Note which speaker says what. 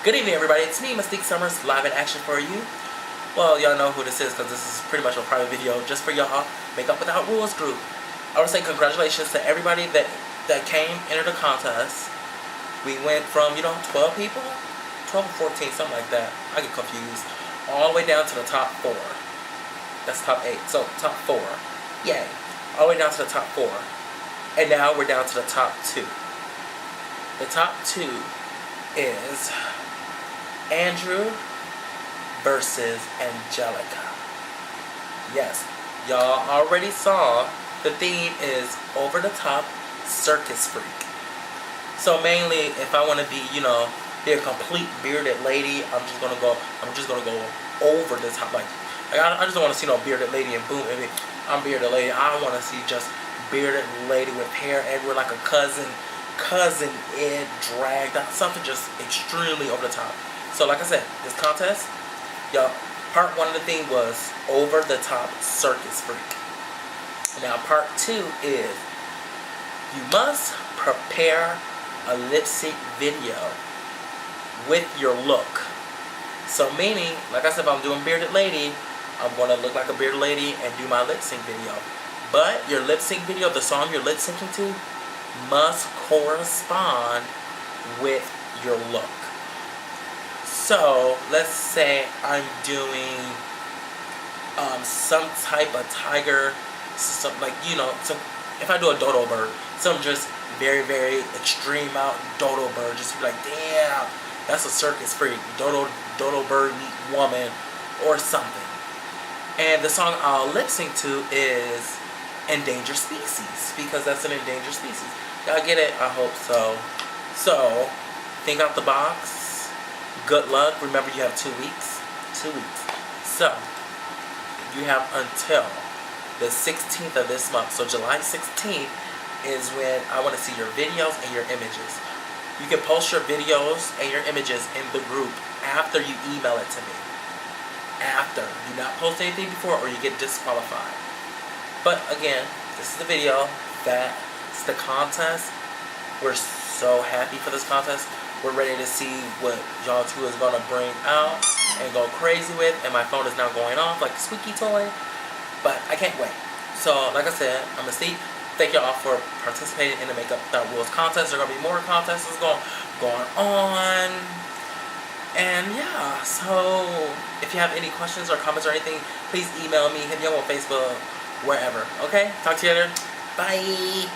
Speaker 1: Good evening, everybody. It's me, Mystique Summers, live in action for you. Well, y'all know who this is because this is pretty much a private video just for y'all Makeup Without Rules group. I want to say congratulations to everybody that came, entered the contest. We went from, 12 people? 12 or 14, something like that. I get confused. All the way down to the top 4. That's top 8. So, top 4. Yay. All the way down to the top 4. And now we're down to the top 2. The top 2 is Andrew versus Angelica. Yes, y'all already saw the theme is over the top circus freak. So mainly, if I want to be, be a complete bearded lady, I'm just gonna go over the top. Like I just don't want to see no bearded lady and boom, I'm bearded lady. I want to see just bearded lady with hair everywhere like a cousin Ed dragged out, something just extremely over the top. So like I said, this contest, y'all, part 1 of the thing was over the top circus freak. Now part 2 is you must prepare a lip sync video with your look. So meaning, like I said, if I'm doing bearded lady, I'm gonna look like a bearded lady and do my lip sync video. But your lip sync video, the song you're lip syncing to, must correspond with your look. So let's say I'm doing some type of tiger, some like if I do a dodo bird, some just very very extreme out dodo bird, just be like, damn, that's a circus freak, dodo bird meet woman or something. And the song I'll lip sync to is Endangered Species, because that's an endangered species. Y'all get it? I hope so. So think out the box. Good luck. Remember, you have 2 weeks. 2 weeks. So you have until the 16th of this month. So July 16th is when I want to see your videos and your images. You can post your videos and your images in the group after you email it to me. After. Do not post anything before or you get disqualified. But again, this is the video. That's the contest. We're so happy for this contest. We're ready to see what y'all two is gonna bring out and go crazy with. And my phone is now going off like a squeaky toy. But I can't wait. So like I said, I'm Mystique. Thank y'all for participating in the Makeup Without Rules contest. There are gonna be more contests going on. And yeah, so if you have any questions or comments or anything, please email me, hit me up on Facebook, wherever. Okay? Talk to you later. Bye.